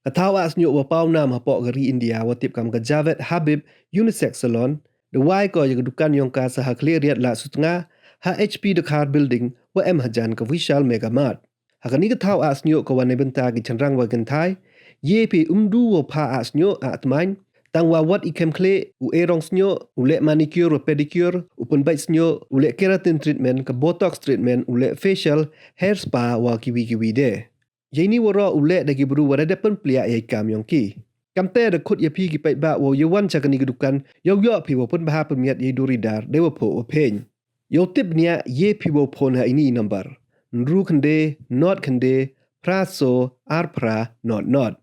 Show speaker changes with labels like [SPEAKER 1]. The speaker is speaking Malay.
[SPEAKER 1] Katawa asnyo wa pau nam hapok gari India wa tip kam gajavet Habib Unisex Salon, the wai ko yang dukan yong ka sah Khliehriat la sutnga HP the car building wa hajan ka Vishal Megamart. Hakani katawa asnyo ko wa nebenta gi chanrang wa gentai, ye pe wa pa asnyo atmain, tang wa wat ikem kle u erong snyo ule manicure or pedicure upun bait snyo ule keratin treatment ka botox treatment ule facial hair spa wa kiwi de. Jadi wara ule dagi buru wara depan plia yai kam yong ki. Kamte da khut ya pi ki pai ba wo yawan chakani kedukan yo pi wo pun baha pemiat ye duridar dewa po wo pen. Yo tip nia ye pi wo pon ha ini number. Nru kende, not kende, praso, arpra, not.